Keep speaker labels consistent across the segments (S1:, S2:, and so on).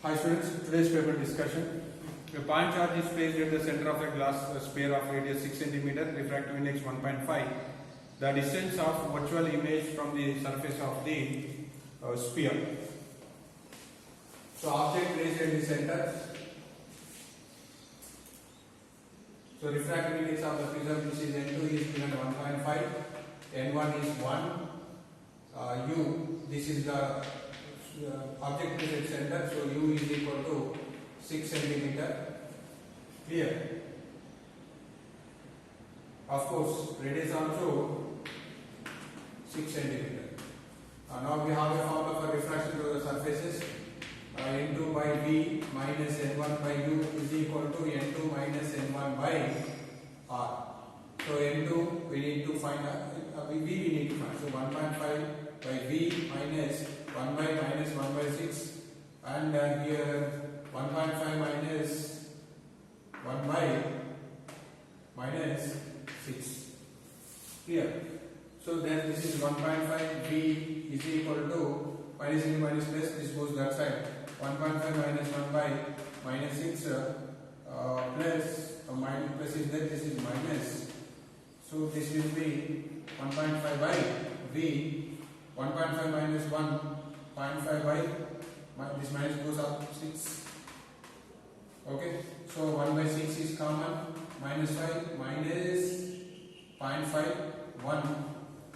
S1: Hi students, today's paper discussion. A point charge is placed at the center of a glass sphere of radius 6 cm, refractive index 1.5. The distance of virtual image from the surface of the sphere. So object placed at the center. So refractive index of the prism, which is N2 is given 1.5, N1 is 1, U, this is the object is at center, so U is equal to 6 cm. Clear? Of course, radius also 6 cm. Now we have a formula for refraction to the surfaces. N2 by V minus N1 by U is equal to N2 minus N1 by R. So N2 we need to find, V we need to find. So 1.5 by V minus 1 by minus 1 by 6, and here 1.5 minus 1 by minus 6. Clear? So then this is 1.5 V is equal to minus into minus plus, this goes that side. 1.5 minus 1 by minus 6 plus plus is there, this is minus. So this will be 1.5 by V, 1.5 minus 1.5 by this minus goes up 6. Okay, so 1 by 6 is common, minus 5 minus 0.5 1.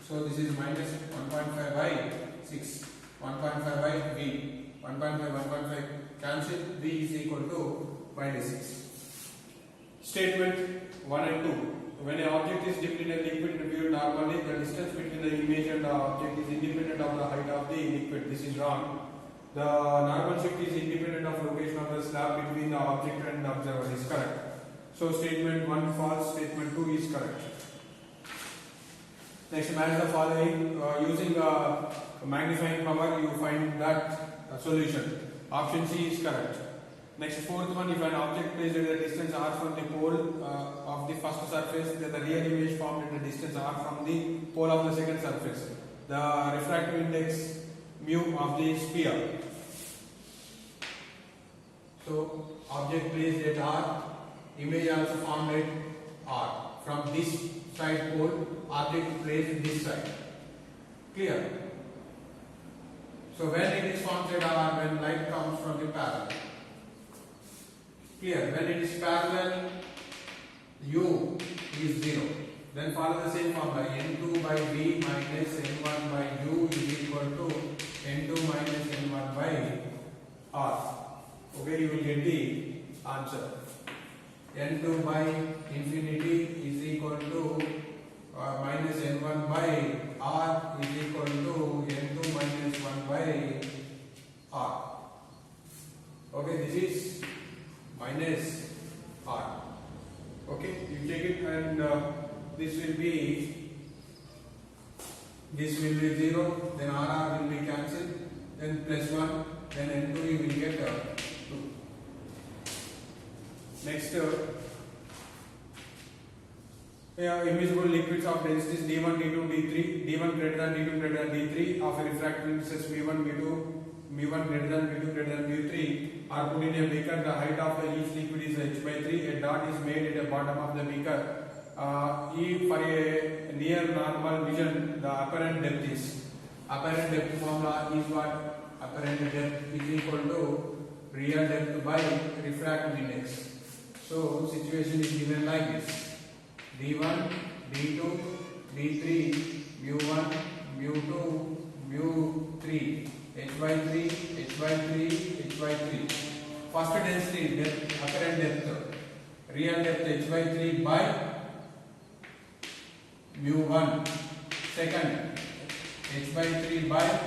S1: So this is minus 1.5 by 6, 1.5 by V. 1.5 cancel, V is equal to minus 6. Statement 1 and 2. When an object is dipped in a liquid viewed normally, the distance between the image and the object is independent of the height of the liquid. This is wrong. The normal shift is independent of location of the slab between the object and the observer. Is correct. So statement 1 false, statement 2 is correct. Next, match the following. Using a magnifying power, you find that solution. Option C is correct. Next, fourth one, if an object placed at a distance r from the pole of the first surface, then the real image formed at a distance r from the pole of the second surface. The refractive index mu of the sphere. So, object placed at r, image also formed at r. From this side pole, object placed this side. Clear? So when it is formed at r, when light comes from the parallel. Clear? When it is parallel, U is 0. Then follow the same formula. N2 by V minus N1 by U is equal to N2 minus N1 by R. Okay, you will get the answer. N2 by infinity is equal to minus N1 by R is equal to N2 minus 1 by R. Okay, this is minus R. Okay, you take it, and this will be 0, then RR will be cancelled, then plus 1, then N2 you will get 2. Next, immiscible liquids of densities D1, D2, D3, D1 greater than D2 greater than D3 of a refractive indices V1, V2, mu1 greater than mu2 greater than mu3 are put in a beaker. The height of each liquid is h by 3. A dot is made at the bottom of the beaker. If for a near normal vision, the apparent depth formula is what? Apparent depth is equal to real depth by refractive index. So situation is given like this: D1, D2, D3, mu1, mu2, mu3. H by 3, H by 3, H by 3. First density, depth, apparent depth, real depth H by 3 by mu1. Second, H by 3 by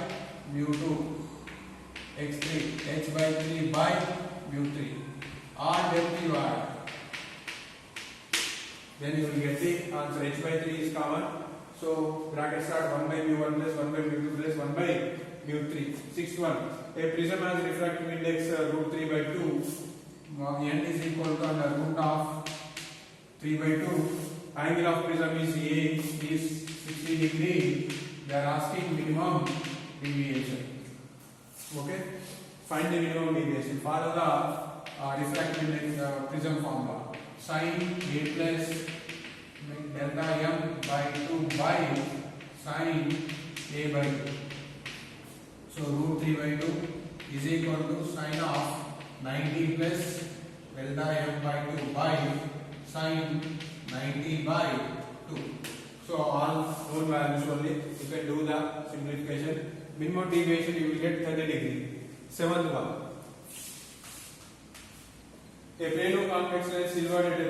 S1: mu2. X3, H by 3 by mu3. R depth you add. Then you will get the answer. H by 3 is common. So bracket start 1 by mu1 plus 1 by mu2 plus 1 by mu3. Sixth one, a prism has refractive index root 3 by 2. N is equal to under root of 3 by 2. Angle of prism is A is 60 degree. They are asking minimum deviation. Okay. Find the minimum deviation. Follow the refractive index prism formula. Sin A plus delta m by 2 by sin A by 2. So root 3 by 2 is equal to sin of 90 plus delta m by 2 by sin 90 by 2. So all known values only. You can do the simplification. Minimum deviation you will get 30 degree. Seventh one. A plane of convex lens silvered at a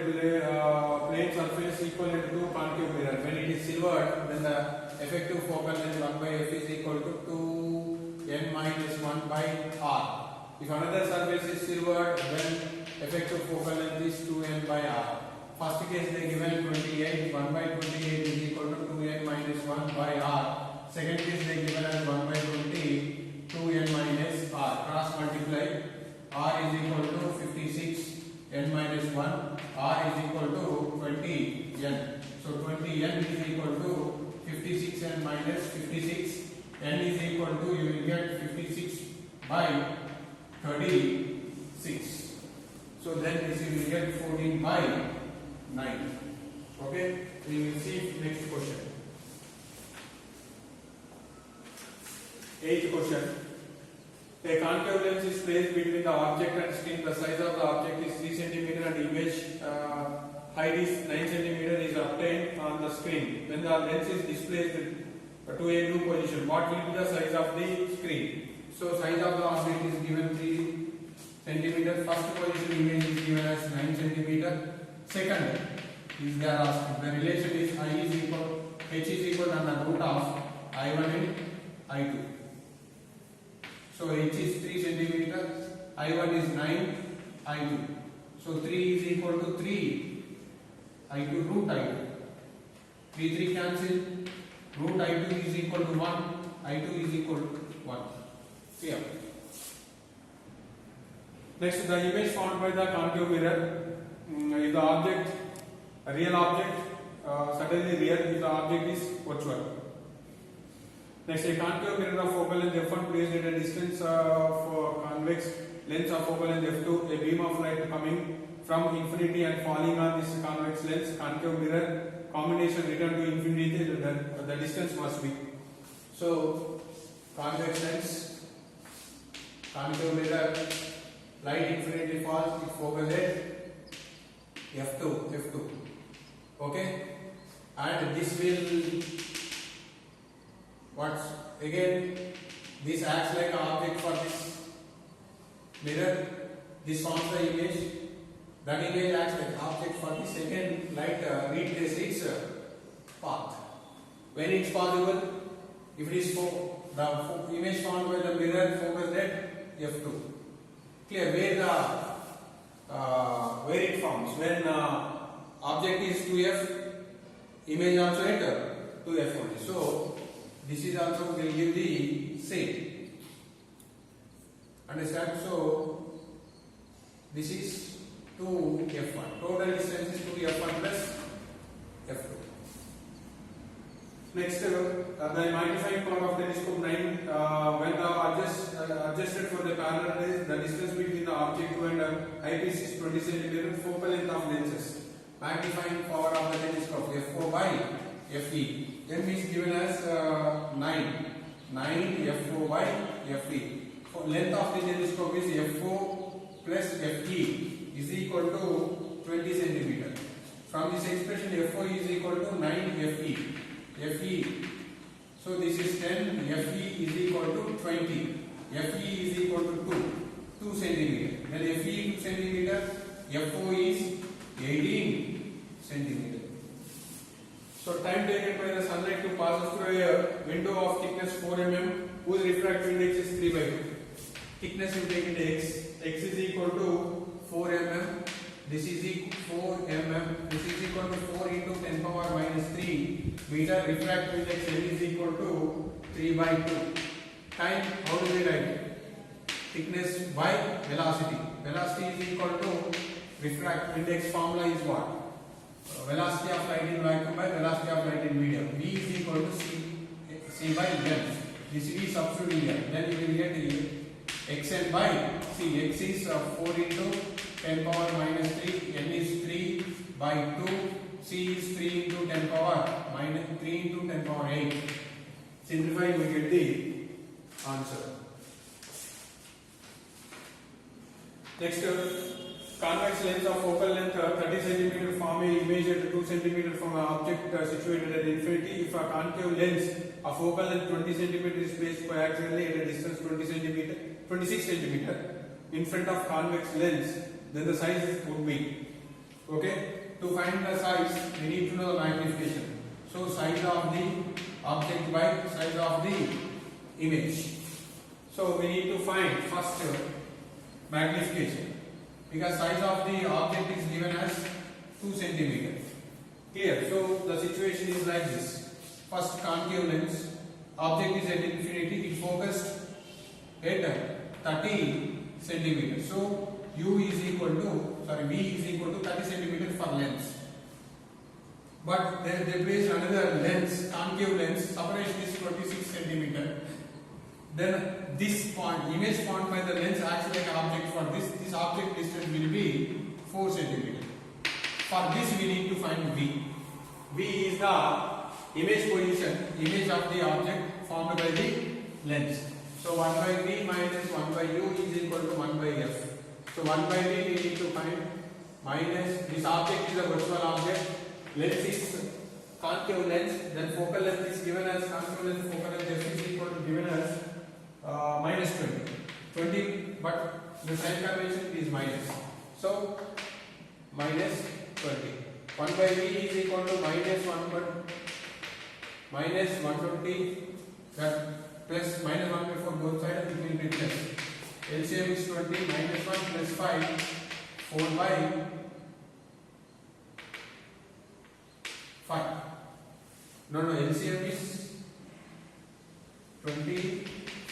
S1: plane surface equivalent to concave mirror. When it is silvered, then the effective focal length 1 by f is equal to 2n minus 1 by r. If another surface is silvered, then effective focal length is 2n by r. First case they given 28, 1 by 28 is equal to 2n minus 1 by r. Second case they given as 1 by 20, 2n minus r. Cross multiply, r is equal to 56, n minus 1, r is equal to 20n. So 20n is equal to 56n minus 56, n is equal to, you will get 56 by 36. So then this you will get 14 by 9. Okay, we will see next question. Eighth question. A concave lens is placed between the object and screen. The size of the object is 3 cm and image height is 9 cm is obtained on the screen. When the lens is displaced to a new position, what will be the size of the screen? So size of the object is given 3 cm. First position image is given as 9 cm. Second is they are asking, the relation is I is equal, h is equal to the root of I1 and I2. So h is 3 cm, I1 is 9, I2. So 3 is equal to 3, I2 root I2. 3 cancel, root I2 is equal to 1, I2 is equal to 1. Clear. Next, the image formed by the concave mirror. If the object, a real object, suddenly real, if the object is virtual. Next, a concave mirror of focal length f1 placed at a distance of convex lens of focal length f2, a beam of light coming from infinity and falling on this convex lens, concave mirror, combination return to infinity, the distance must be. So, convex lens, concave mirror, light infinity falls, it focus at f2. Okay, and this will, what's again, this acts like an object for this mirror. This forms the image. That image acts like object for the second light retrace its path. When it's possible, if it is the image formed by the mirror focused at f2. Clear? Where it forms when object is 2f, image also at 2f only. So this is also will give the same. Understand? So this is 2f1. Total distance is 2f1 plus f2. Next, the magnifying power of telescope 9. When the adjusted for the parallel rays, the distance between the object and eyepiece is 20 cm. Focal length of lenses. Magnifying power of the telescope f4 by fe. M is given as 9. 9 f4 by fe. Length of the telescope is f4 plus fe is equal to 20 cm. From this expression, f4 is equal to 9 fe. So this is 10, fe is equal to 20. Fe is equal to 2 cm. Then fe 2 cm, fo is 18 cm. So time taken by the sunlight to pass through a window of thickness 4 mm whose refractive index is 3 by 2. Thickness you take into x is equal to 4 mm. This is equal 4 mm. This is equal to 4 into 10 power minus 3 meter. Refractive index L is equal to 3 by 2. Time, how do we write? Thickness by velocity. Velocity is equal to refractive index formula is what? Velocity of light in vacuum by velocity of light in medium. V is equal to C by L. This V substitute here. Then you will get xn by, see x is 4 into 10 power minus 3, n is 3 by 2, c is 3 into 10 power minus 3 into 10 power 8. Simplifying, we get the answer. Next, convex lens of focal length 30 cm form a image at 2 cm from an object situated at infinity. If a concave lens of focal length 20 cm is placed coaxially at a distance 26 cm in front of convex lens, then the size would be. Okay. To find the size, we need to know the magnification. So size of the object by size of the image. So we need to find first magnification, because size of the object is given as 2 cm. Clear? So the situation is like this. First, concave lens, object is at infinity, it focused at 30 cm. So u is equal to, v is equal to 30 cm for lens. But they placed another lens, concave lens, separation is 26 cm. Then this point, image point by the lens acts like an object for this object distance will be 4 cm. For this we need to find v. V is the image position, image of the object formed by the lens. So 1 by v minus 1 by u is equal to 1 by f. So 1 by v we need to find minus, this object is a virtual object, lens is concave lens, then focal length is given as concave lens, focal length f is equal to given as minus 20, but the sign convention is minus. So minus 20. 1 by v is equal to minus 120, that plus minus 1 by 4 both sides, it will be plus. LCM is 20, minus 1 plus 5, 4 by 5. No, LCM is 20,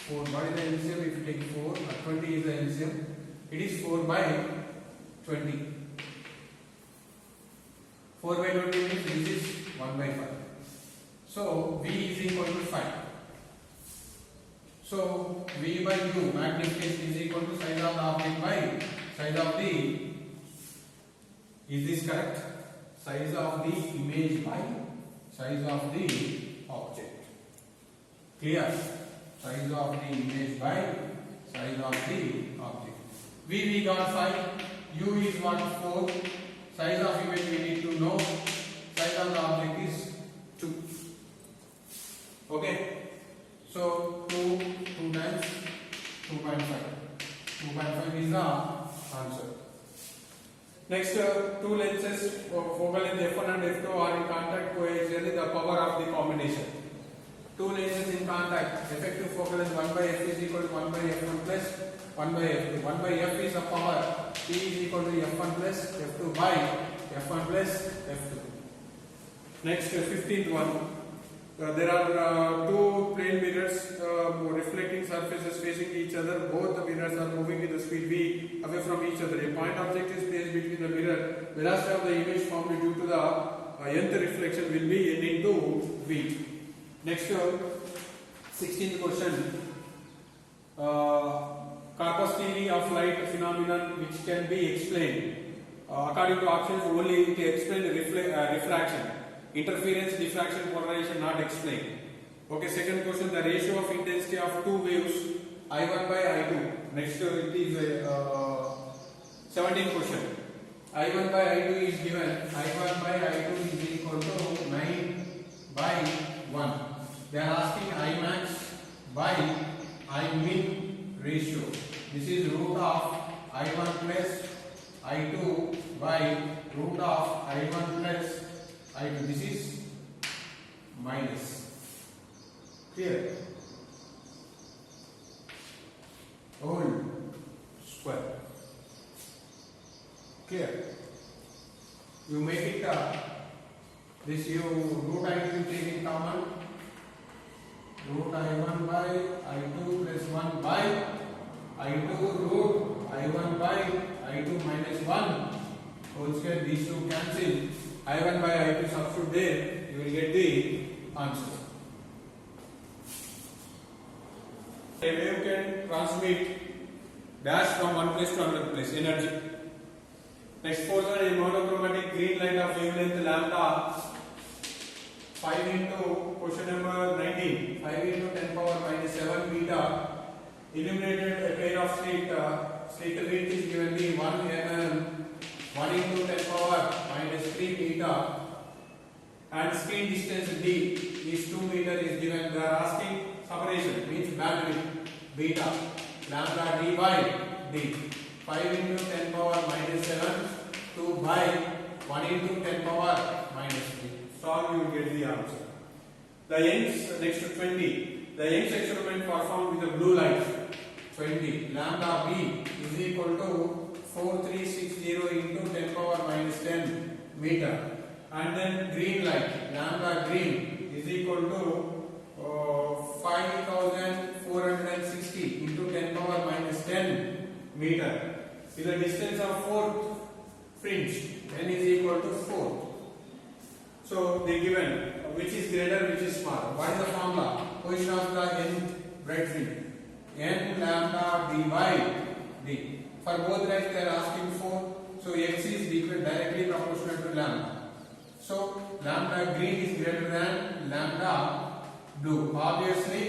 S1: 4 by the LCM, if you take 4, 20 is the LCM, it is 4 by 20. 4 by 20 means this is 1 by 5. So v is equal to 5. So v by u, magnification is equal to size of the object by size of the, is this correct? Size of the image by size of the object. Clear? Size of the image by size of the object. We got 5, u is what, 4, size of image we need to know, size of the object is 2. Okay, so 2 times 2.5. 2.5 is the answer. Next, two lenses, focal length f1 and f2 are in contact coaxially, the power of the combination. Two lenses in contact, effective focal length 1 by f is equal to 1 by f1 plus 1 by f2. 1 by f is a power, P is equal to f1 plus f2 by f1 plus f2. Next, 15th one. There are two plane mirrors reflecting surfaces facing each other. Both the mirrors are moving with the speed v away from each other. A point object is placed between the mirror. Velocity of the image formed due to the nth reflection will be n into v. Next, 16th question. Corpus theory of light phenomenon which can be explained according to options only to explain refraction. Interference, diffraction, polarization not explained. Okay, second question, the ratio of intensity of two waves I1 by I2. Next, it is 17th question. I1 by I2 is given. I1 by I2 is equal to 9 by 1. They are asking Imax by Imin ratio. This is root of I1 plus I2 by root of I1 plus I2. This is minus. Clear? Whole square. Clear? You make it this you root I2 will take in common. Root I1 by I2 plus 1 by I2 root I1 by I2 minus 1 whole square. These two cancel. I1 by I2 substitute there, you will get the answer. A wave can transmit dash from one place to another place, energy. Next fourth one is monochromatic green light of wavelength lambda 5 into question number 19, 5 into 10 power minus 7 meter, illuminated a pair of street width is given the 1 mm, 1 into 10 power minus 3 meter, and screen distance d is 2 meter is given. They are asking separation, means bandwidth beta lambda d by d. 5 into 10 power minus 7 2 by 1 into 10 power minus 3. Solve, you will get the answer. The Young's, next to 20, the Young's experiment performed with a blue light 20 lambda b is equal to 4360 into 10 power minus 10 meter, and then green light lambda green is equal to 5460 into 10 power minus 10 meter. With the distance of fourth fringe, n is equal to 4. So they given which is greater, which is smaller. What is the formula? Position of the n bright fringe, n lambda d by d. For both lights they are asking for, so x is equal directly proportional to lambda. So lambda green is greater than lambda blue. Obviously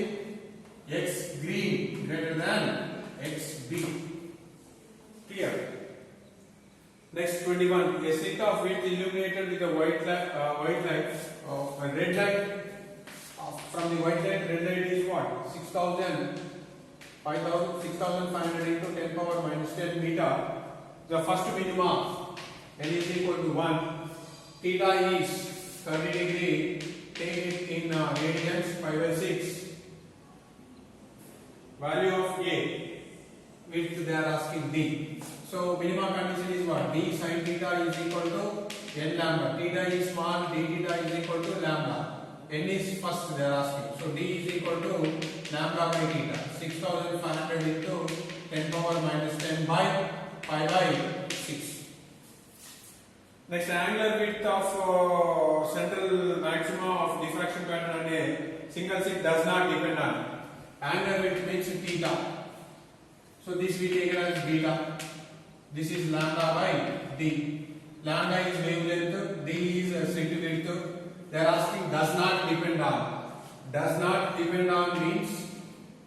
S1: x green greater than x b. Clear? Next 21. A slit of width illuminated with a red light. From the white light, red light is what? 6,500 into 10 power minus 10 meter. The first minima n is equal to 1. Theta is 30 degree. Take it in radians 5 by 6. Value of A. Width they are asking d. So minimum condition is what? D sin theta is equal to n lambda. Theta is small, d theta is equal to lambda. N is first they are asking. So d is equal to lambda by theta. 6,500 into 10 power minus 10 by 5 by 6. Next, angular width of central maximum of diffraction pattern on a single slit does not depend on it. Angular width means theta. So this we take it as beta. This is lambda by d. Lambda is wavelength, d is slit width. They are asking does not depend on. Does not depend on means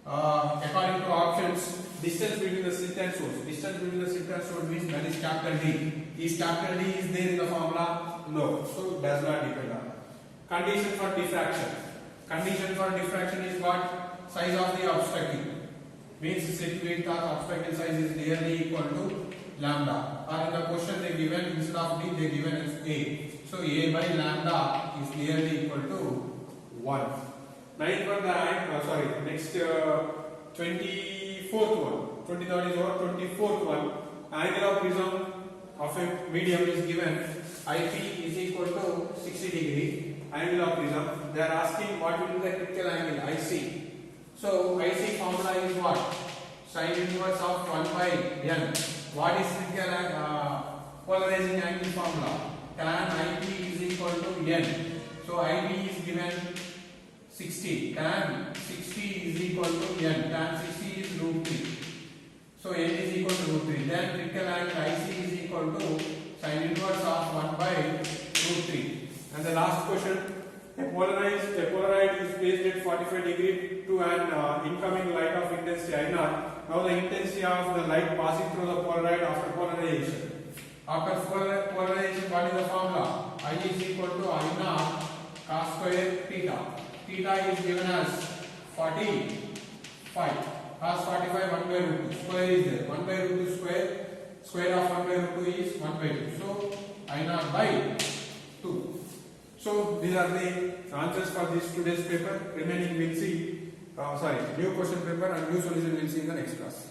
S1: according to options, distance between the slit and source. Distance between the slit and source means that is capital D. Is capital D is there in the formula? No. So does not depend on. Condition for diffraction. Condition for diffraction is what? Size of the obstacle. Means slit width or obstacle size is nearly equal to lambda. Or in the question they given instead of D they given as A. So A by lambda is nearly equal to 1. Next 24th one. 23rd is over. 24th one. Angle of prism of a medium is given. IP is equal to 60 degree. Angle of prism. They are asking what will be the critical angle IC. So IC formula is what? Sin inverse of 1 by n. What is critical polarizing angle formula? Tan IP is equal to n. So IP is given 60. Tan 60 is equal to n. Tan 60 is root 3. So n is equal to root 3. Then critical angle IC is equal to sin inverse of 1 by root 3. And the last question. A polaroid is placed at 45 degree to an incoming light of intensity I0. Now the intensity of the light passing through the polaroid after polarization. After polarization, what is the formula? I is equal to I0 cos square theta. Theta is given as 45. Cos 45 1 by root 2. Square is there. 1 by root 2 square. Square of 1 by root 2 is 1 by 2. So I0 by 2. So these are the answers for this today's paper. Remaining we'll see, new question paper and new solution we'll see in the next class.